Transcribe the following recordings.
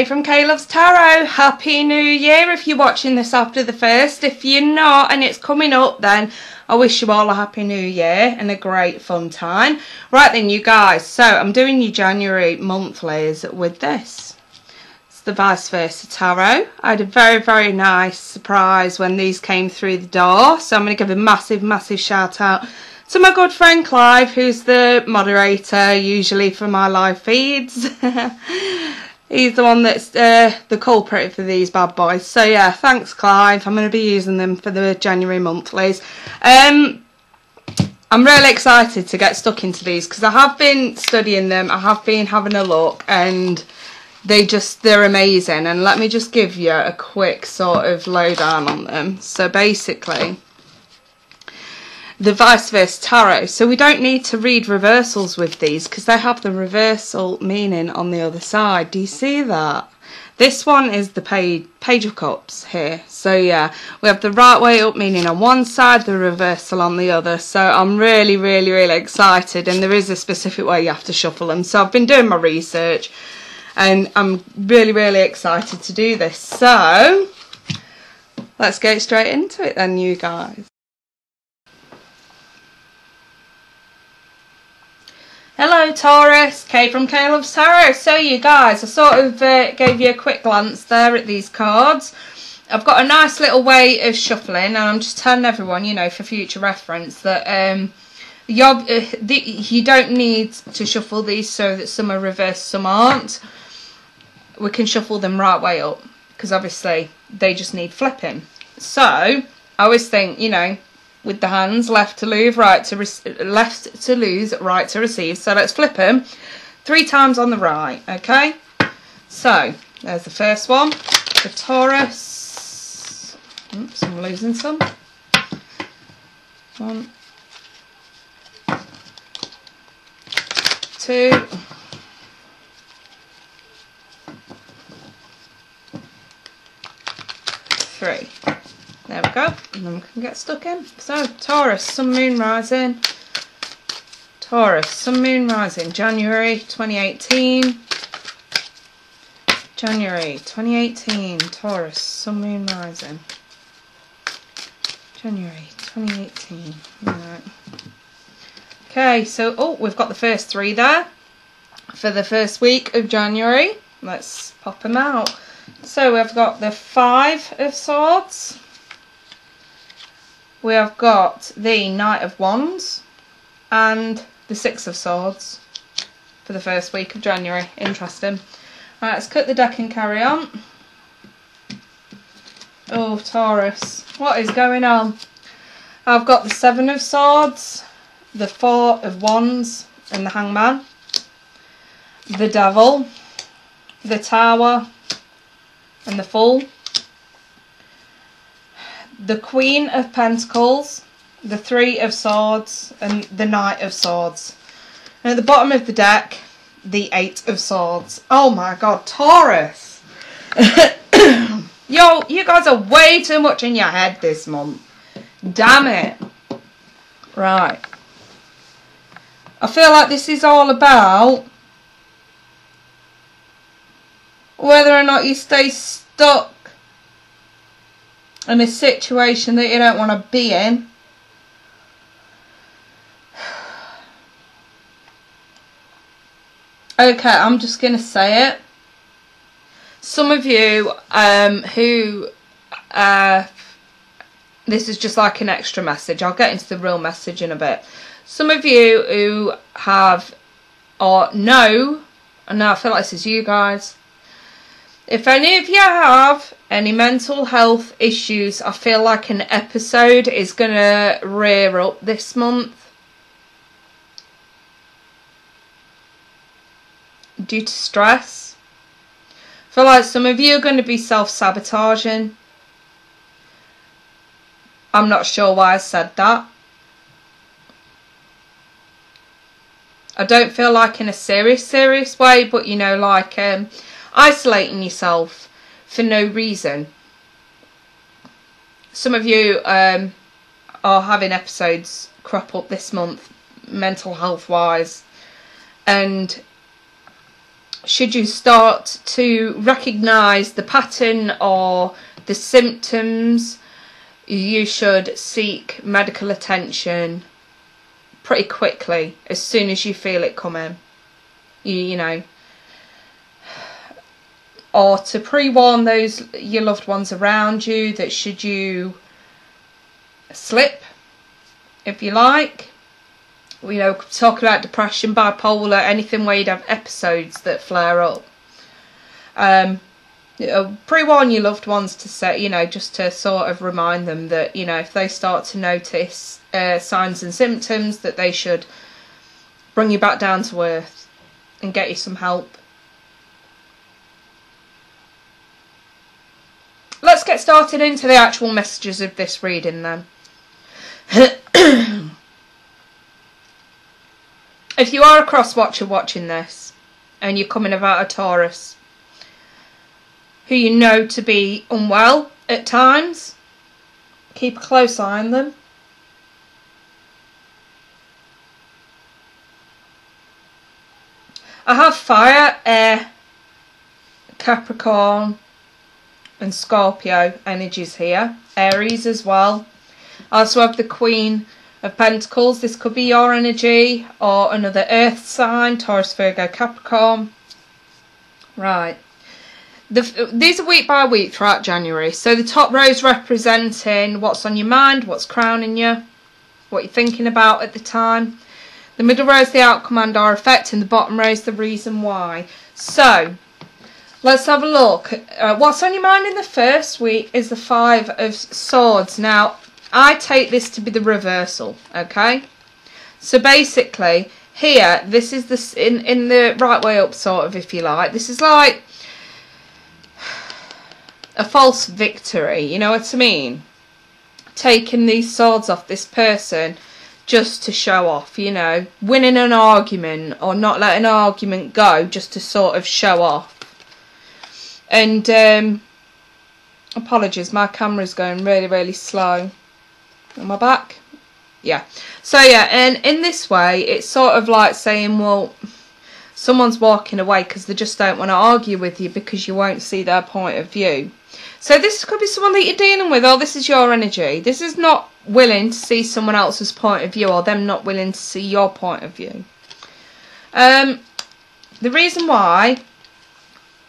Kay from Kay Loves Tarot. Happy New Year if you're watching this after the 1st. If you're not and it's coming up, then I wish you all a Happy New Year and a great fun time. Right then, you guys, so I'm doing your January monthlies with this. It's the Vice Versa Tarot. I had a very nice surprise when these came through the door, so I'm going to give a massive shout out to my good friend Clive, who's the moderator usually for my live feeds. He's the one that's the culprit for these bad boys. So yeah, thanks Clive. I'm going to be using them for the January monthlies. I'm really excited to get stuck into these because I have been studying them. I have been having a look and they're amazing. And let me just give you a quick sort of lowdown on them. So basically, the Vice Versa Tarot. So we don't need to read reversals with these because they have the reversal meaning on the other side. Do you see that? This one is the Page of Cups here. So yeah, we have the right way up meaning on one side, the reversal on the other. So I'm really excited, and there is a specific way you have to shuffle them. So I've been doing my research and I'm really excited to do this. So let's get straight into it then, you guys. Hello Taurus, Kay from Kay Loves Tarot. So you guys, I sort of gave you a quick glance there at these cards. I've got a nice little way of shuffling, and I'm just telling everyone, you know, for future reference, that you don't need to shuffle these so that some are reversed, some aren't. We can shuffle them right way up, because obviously they just need flipping. So I always think, you know, with the hands, left to lose, right to receive. So let's flip them 3 times on the right, okay? So there's the first one, the Taurus. Oops, I'm losing some. 1, 2, 3. There we go, and then we can get stuck in. So, Taurus, Sun, Moon, Rising. Taurus, Sun, Moon, Rising, January 2018. January 2018, Taurus, Sun, Moon, Rising. January 2018. Right. Okay, so, oh, we've got the first 3 there for the first week of January. Let's pop them out. So, we've got the 5 of Swords. We have got the Knight of Wands and the 6 of Swords for the first week of January. Interesting. Right, let's cut the deck and carry on. Oh, Taurus, what is going on? I've got the 7 of Swords, the 4 of Wands and the Hangman, the Devil, the Tower and the Fool, the Queen of Pentacles, the 3 of Swords and the Knight of Swords. And at the bottom of the deck, the 8 of Swords. Oh my god, Taurus! Yo, you guys are way too much in your head this month. Damn it. Right. I feel like this is all about whether or not you stay stuck in a situation that you don't want to be in. Okay, I'm just going to say it. Some of you this is just like an extra message. I'll get into the real message in a bit. Some of you who have or know, and I feel like this is you guys. If any of you have any mental health issues, I feel like an episode is going to rear up this month. Due to stress. I feel like some of you are going to be self-sabotaging. I'm not sure why I said that. I don't feel like in a serious way, but you know, like isolating yourself for no reason. Some of you are having episodes crop up this month mental health wise, and should you start to recognise the pattern or the symptoms, you should seek medical attention pretty quickly as soon as you feel it coming. You know, or to pre-warn your loved ones around you that should you slip, if you like, you know, talk about depression, bipolar, anything where you'd have episodes that flare up. Pre-warn your loved ones to say, you know, just to sort of remind them that, you know, if they start to notice signs and symptoms, that they should bring you back down to earth and get you some help. Let's get started into the actual messages of this reading then. If you are a cross-watcher watching this and you're coming about a Taurus who you know to be unwell at times, keep a close eye on them. I have fire, air, Capricorn and Scorpio energies here. Aries as well. I also have the Queen of Pentacles. This could be your energy or another earth sign, Taurus, Virgo, Capricorn. Right. These are week by week throughout January. So the top row is representing what's on your mind, what's crowning you, what you're thinking about at the time. The middle row is the outcome and or effect, and the bottom row is the reason why. So let's have a look. What's on your mind in the first week is the Five of Swords. Now, I take this to be the reversal, okay? So basically, here, this is the in the right way up, sort of, if you like. This is like a false victory, you know what I mean? Taking these swords off this person just to show off, you know, winning an argument or not letting an argument go just to sort of show off. And apologies, my camera's going really, really slow. Am I back? Yeah. So yeah, and in this way, it's sort of like saying, well, someone's walking away because they just don't want to argue with you because you won't see their point of view. So this could be someone that you're dealing with, or this is your energy. This is not willing to see someone else's point of view, or them not willing to see your point of view. The reason why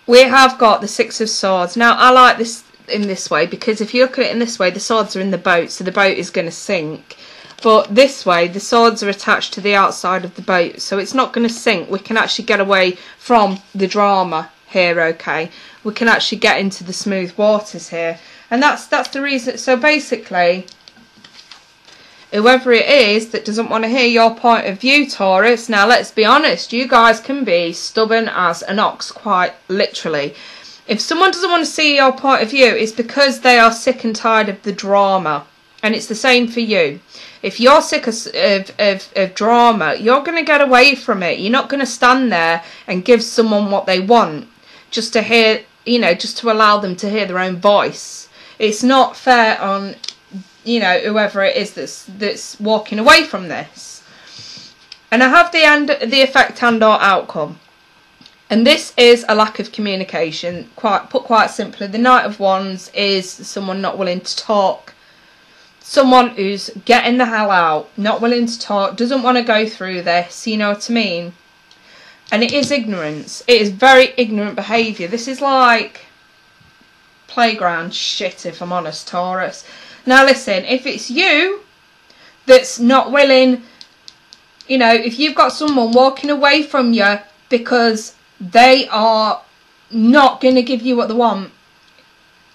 we have got the Six of Swords. Now, I like this in this way because if you look at it in this way, the swords are in the boat, so the boat is going to sink. But this way, the swords are attached to the outside of the boat, so it's not going to sink. We can actually get away from the drama here, okay? We can actually get into the smooth waters here. And that's the reason. So basically, whoever it is that doesn't want to hear your point of view, Taurus, now let's be honest, you guys can be stubborn as an ox, quite literally. If someone doesn't want to see your point of view, it's because they are sick and tired of the drama. And it's the same for you. If you're sick of drama, you're going to get away from it. You're not going to stand there and give someone what they want just to hear, you know, just to allow them to hear their own voice. It's not fair on, you know, whoever it is that's walking away from this. And I have the effect and or outcome. And this is a lack of communication. Put quite simply, the Knight of Wands is someone not willing to talk. Someone who's getting the hell out, not willing to talk, doesn't want to go through this, you know what I mean? And it is ignorance. It is very ignorant behaviour. This is like playground shit, if I'm honest, Taurus. Now listen, if it's you that's not willing, you know, if you've got someone walking away from you because they are not going to give you what they want,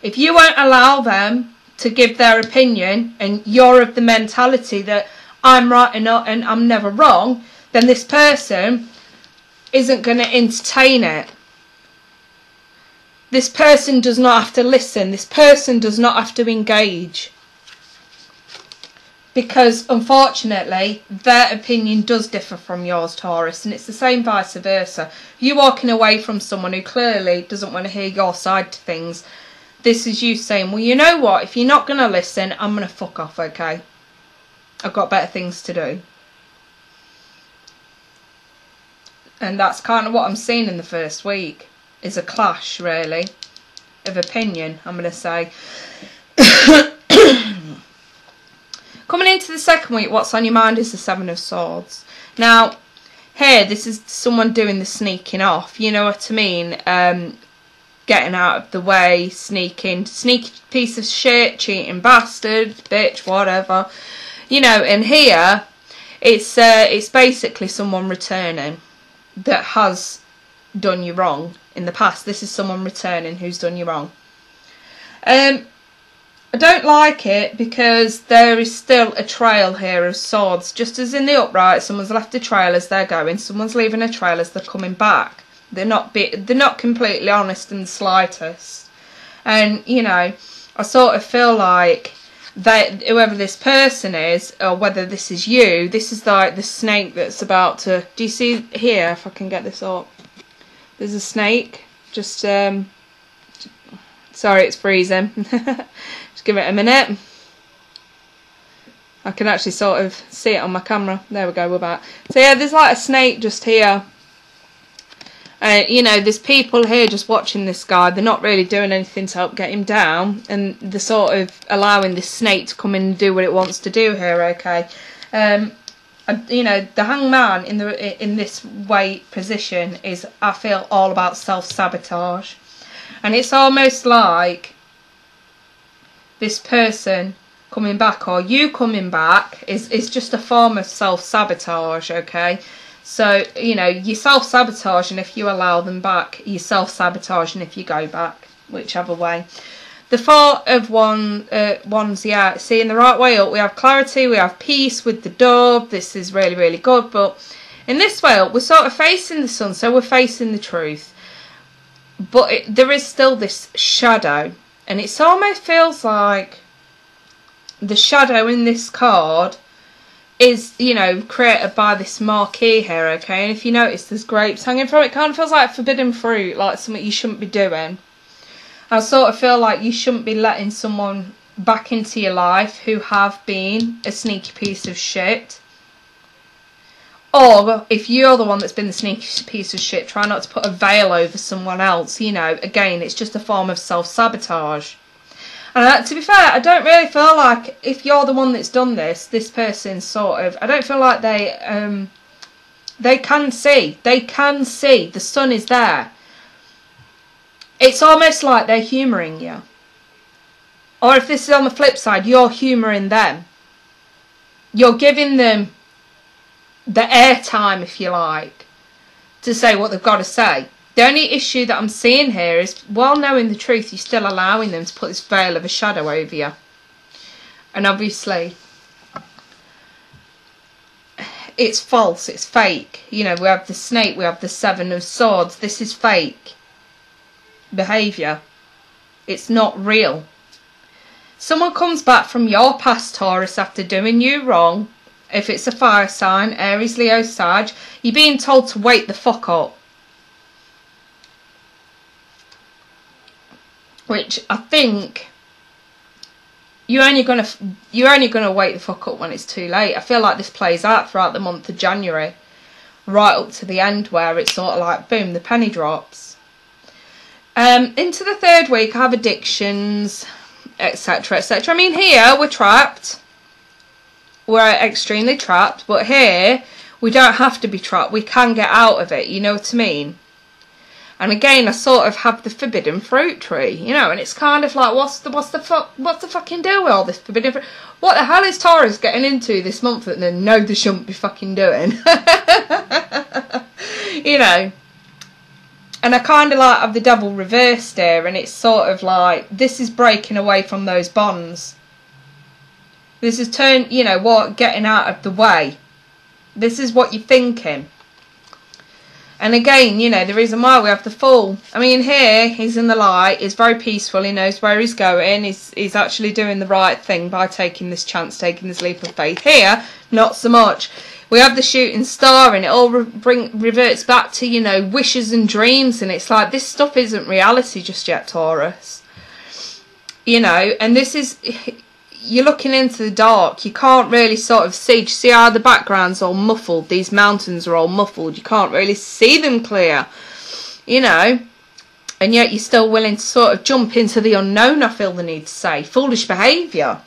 if you won't allow them to give their opinion and you're of the mentality that I'm right and I'm never wrong, then this person isn't going to entertain it. This person does not have to listen. This person does not have to engage. Because unfortunately, their opinion does differ from yours, Taurus, and it's the same vice versa. You walking away from someone who clearly doesn't want to hear your side to things. This is you saying, well, you know what, if you're not going to listen, I'm going to fuck off, okay? I've got better things to do. And that's kind of what I'm seeing in the first week, is a clash, really, of opinion, I'm going to say. Coming into the second week, what's on your mind is the Seven of Swords. Now, here, this is someone doing the sneaking off, you know what I mean? Getting out of the way, sneaking, sneaky piece of shit, cheating bastard, bitch, whatever. You know, and here, it's basically someone returning that has done you wrong in the past. This is someone returning who's done you wrong. I don't like it because there is still a trail here of swords. Just as in the upright, someone's left a trail as they're going, someone's leaving a trail as they're coming back. They're not completely honest in the slightest. And, you know, I sort of feel like that whoever this person is, or whether this is you, this is like the snake that's about to... Do you see here, if I can get this up? There's a snake. Just, sorry, it's freezing. Just give it a minute. I can actually sort of see it on my camera. There we go, we're back. So yeah, there's like a snake just here. You know, there's people here just watching this guy. They're not really doing anything to help get him down, and they're sort of allowing this snake to come in and do what it wants to do here. Okay, you know, the hangman in this weight position is, I feel, all about self-sabotage, and it's almost like this person coming back, or you coming back, is just a form of self-sabotage. Okay. So, you know, you self-sabotaging if you allow them back. You self-sabotaging if you go back, whichever way. The Four of Wands, yeah, see, in the right way up, we have clarity, we have peace with the dove. This is really, really good. But in this way up, we're sort of facing the sun, so we're facing the truth. But there is still this shadow. And it almost feels like the shadow in this card is, you know, created by this marquee here, okay? And if you notice, there's grapes hanging from it. It kind of feels like forbidden fruit, like something you shouldn't be doing. I sort of feel like you shouldn't be letting someone back into your life who have been a sneaky piece of shit. Or, if you're the one that's been the sneaky piece of shit, try not to put a veil over someone else, you know. Again, it's just a form of self-sabotage. And to be fair, I don't really feel like, if you're the one that's done this person sort of, I don't feel like they can see. They can see. The sun is there. It's almost like they're humouring you. Or if this is on the flip side, you're humouring them. You're giving them the airtime, if you like, to say what they've got to say. The only issue that I'm seeing here is, while knowing the truth, you're still allowing them to put this veil of a shadow over you. And obviously, it's false, it's fake. You know, we have the snake, we have the Seven of Swords. This is fake behaviour. It's not real. Someone comes back from your past, Taurus, after doing you wrong. If it's a fire sign, Aries, Leo, Sag, you're being told to wake the fuck up. Which I think you're only gonna wake the fuck up when it's too late. I feel like this plays out throughout the month of January, right up to the end, where it's sort of like boom, the penny drops. Into the third week, I have addictions, etc., etc. I mean, here we're trapped. We're extremely trapped, but here we don't have to be trapped. We can get out of it. You know what I mean? And again, I sort of have the forbidden fruit tree, you know, and it's kind of like, what's the fucking deal with all this forbidden fruit? What the hell is Taurus getting into this month that they know they shouldn't be fucking doing? You know. And I kind of like have the devil reversed here, and it's sort of like, this is breaking away from those bonds. This is you know what, getting out of the way. This is what you're thinking. And again, you know, the reason why we have the Fool. I mean, here, he's in the light, he's very peaceful, he knows where he's going, he's actually doing the right thing by taking this chance, taking this leap of faith. Here, not so much. We have the shooting star, and it all reverts back to, you know, wishes and dreams, and it's like, this stuff isn't reality just yet, Taurus. You know, and this is, you're looking into the dark. You can't really sort of see. Do you see how the background's all muffled? These mountains are all muffled. You can't really see them clear, you know. And yet you're still willing to sort of jump into the unknown, I feel the need to say. Foolish behaviour.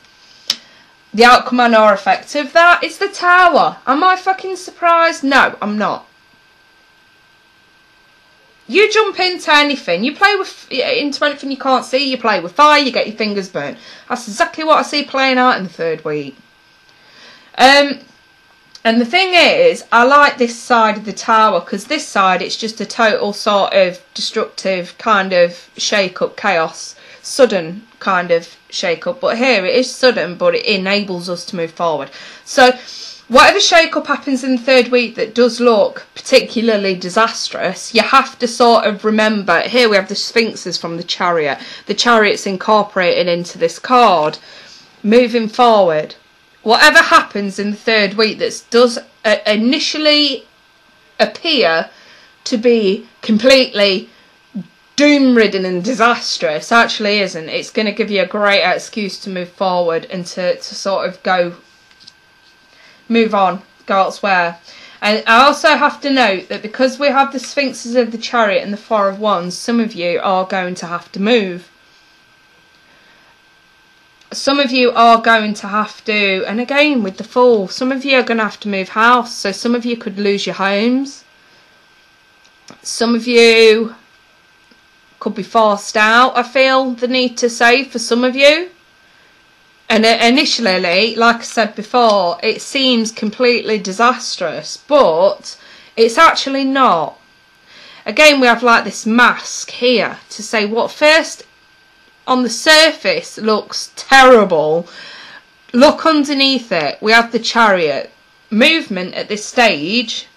The outcome and or effect of that is the Tower. Am I fucking surprised? No, I'm not. You jump into anything. You play into anything you can't see. You play with fire. You get your fingers burnt. That's exactly what I see playing out in the third week. And the thing is, I like this side of the Tower, because this side, it's just a total sort of destructive kind of shake-up, chaos, sudden kind of shake-up. But here, it is sudden, but it enables us to move forward. So, whatever shake-up happens in the third week that does look particularly disastrous, you have to sort of remember, here we have the Sphinxes from the Chariot. The Chariot's incorporated into this card. Moving forward, whatever happens in the third week that does initially appear to be completely doom-ridden and disastrous, actually isn't. It's going to give you a great excuse to move forward and to sort of move on, go elsewhere. And I also have to note that because we have the Sphinxes of the Chariot and the Four of Wands, some of you are going to have to move. Some of you are going to have to, and again with the Fool, some of you are going to have to move house. So some of you could lose your homes. Some of you could be forced out, I feel the need to say, for some of you. And initially, like I said before, it seems completely disastrous, but it's actually not. Again, we have like this mask here to say what first on the surface looks terrible. Look underneath it. We have the Chariot. Movement at this stage,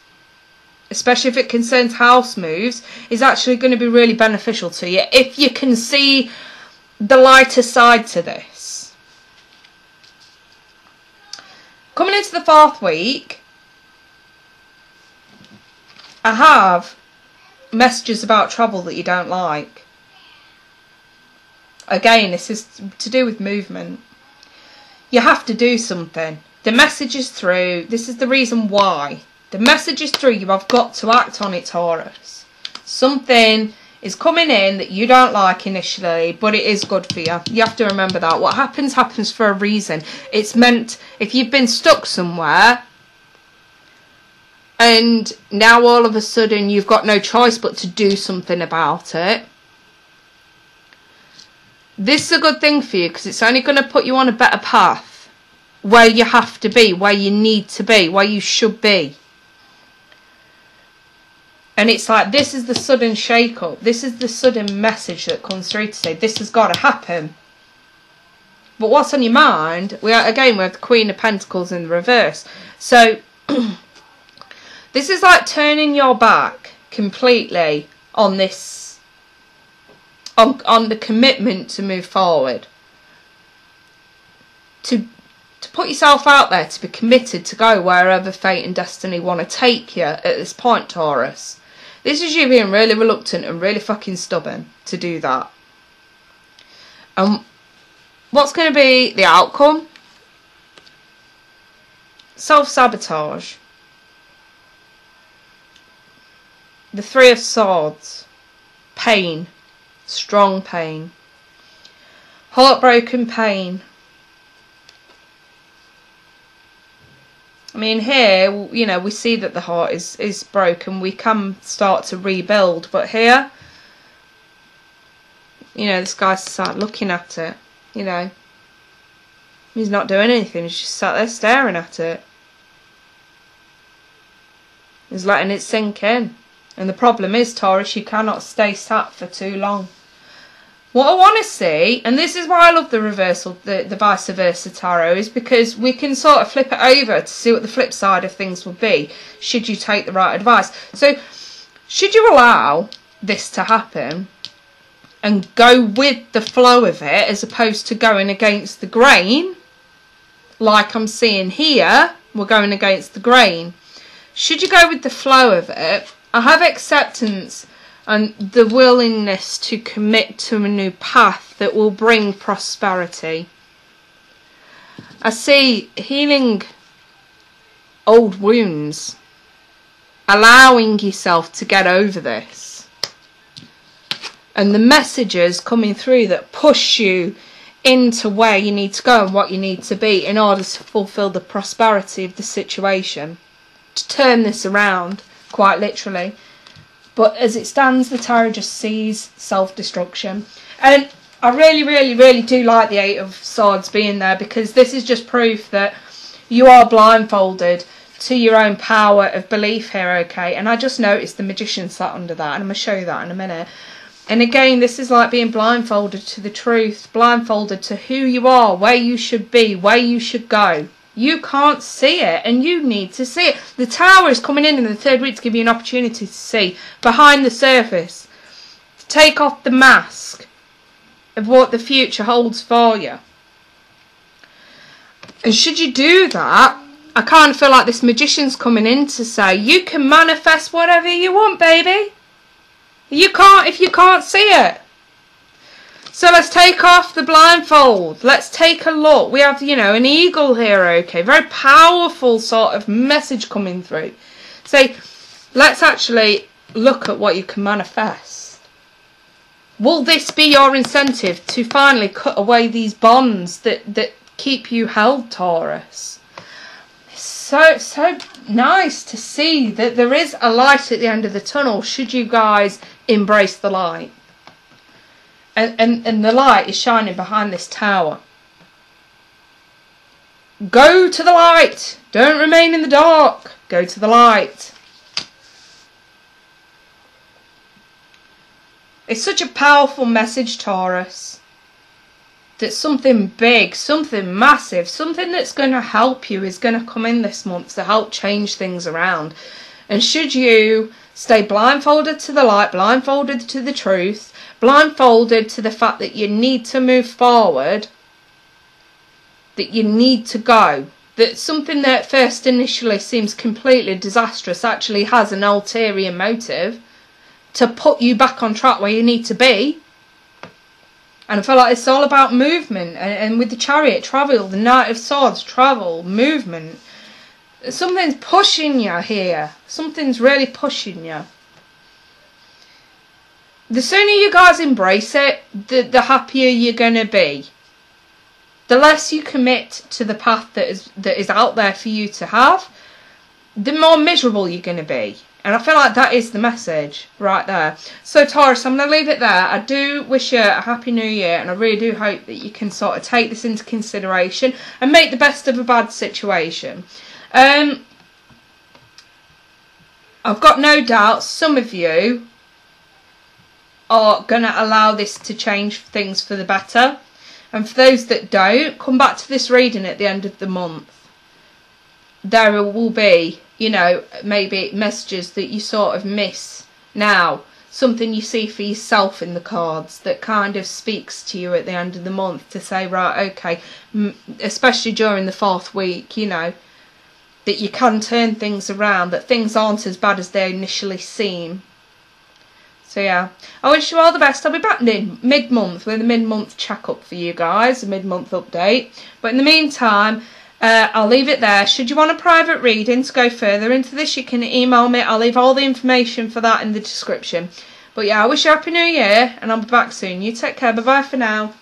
especially if it concerns house moves, is actually going to be really beneficial to you if you can see the lighter side to this. Coming into the fourth week, I have messages about travel that you don't like. Again, this is to do with movement. You have to do something. The message is through. This is the reason why. The message is through. You have got to act on it, Taurus. Something is coming in that you don't like initially, but it is good for you. You have to remember that. What happens, happens for a reason. It's meant, if you've been stuck somewhere, and now all of a sudden you've got no choice but to do something about it, this is a good thing for you, because it's only going to put you on a better path, where you have to be, where you need to be, where you should be. And it's like, this is the sudden shake-up. This is the sudden message that comes through to say, this has got to happen. But what's on your mind? We have the Queen of Pentacles in the reverse. So, this is like turning your back completely on this, on the commitment to move forward. To put yourself out there, to be committed to go wherever fate and destiny want to take you at this point, Taurus. This is you being really reluctant and really fucking stubborn to do that. And what's going to be the outcome? Self-sabotage. The Three of Swords. Pain. Strong pain. Heartbroken pain. I mean, here, you know, we see that the heart is broken. We can start to rebuild. But here, you know, this guy's sat looking at it, you know. He's not doing anything. He's just sat there staring at it. He's letting it sink in. And the problem is, Taurus, you cannot stay sat for too long. What I want to see, and this is why I love the reversal, the vice versa tarot, is because we can sort of flip it over to see what the flip side of things will be, should you take the right advice. So, should you allow this to happen and go with the flow of it, as opposed to going against the grain, like I'm seeing here, we're going against the grain. Should you go with the flow of it, I have acceptance and the willingness to commit to a new path that will bring prosperity. I see healing old wounds, allowing yourself to get over this, and the messages coming through that push you into where you need to go and what you need to be in order to fulfill the prosperity of the situation, to turn this around, quite literally. But as it stands, the tarot just sees self-destruction. And I really do like the Eight of Swords being there, because this is just proof that you are blindfolded to your own power of belief here, okay? And I just noticed the Magician sat under that, and I'm going to show you that in a minute. And again, this is like being blindfolded to the truth, blindfolded to who you are, where you should be, where you should go. You can't see it, and you need to see it. The Tower is coming in the third week to give you an opportunity to see behind the surface, to take off the mask of what the future holds for you. And should you do that, I kind of feel like this Magician's coming in to say, you can manifest whatever you want, baby. You can't if you can't see it. So let's take off the blindfold. Let's take a look. We have, you know, an eagle here, okay? Very powerful sort of message coming through. So let's actually look at what you can manifest. Will this be your incentive to finally cut away these bonds that keep you held, Taurus? It's so nice to see that there is a light at the end of the tunnel, should you guys embrace the light. And the light is shining behind this tower. Go to the light. Don't remain in the dark. Go to the light. It's such a powerful message, Taurus. That something big, something massive, something that's going to help you is going to come in this month to help change things around. And should you stay blindfolded to the light, blindfolded to the truth, blindfolded to the fact that you need to move forward, that you need to go, that something that first initially seems completely disastrous actually has an ulterior motive to put you back on track where you need to be. And I feel like it's all about movement, and with the Chariot, travel, the Knight of Swords, travel, movement. Something's pushing you here. Something's really pushing you. The sooner you guys embrace it, the happier you're going to be. The less you commit to the path that is out there for you to have, the more miserable you're going to be. And I feel like that is the message right there. So Taurus, I'm going to leave it there. I do wish you a happy new year, and I really do hope that you can sort of take this into consideration and make the best of a bad situation. I've got no doubt some of you are going to allow this to change things for the better. And for those that don't, come back to this reading at the end of the month. There will be, you know, maybe messages that you sort of miss now. Something you see for yourself in the cards that kind of speaks to you at the end of the month to say, right, okay, especially during the fourth week, you know, that you can turn things around, that things aren't as bad as they initially seem. So yeah, I wish you all the best. I'll be back mid-month with a mid-month check-up for you guys, a mid-month update. But in the meantime, I'll leave it there. Should you want a private reading to go further into this, you can email me. I'll leave all the information for that in the description. But yeah, I wish you a happy new year, and I'll be back soon. You take care. Bye-bye for now.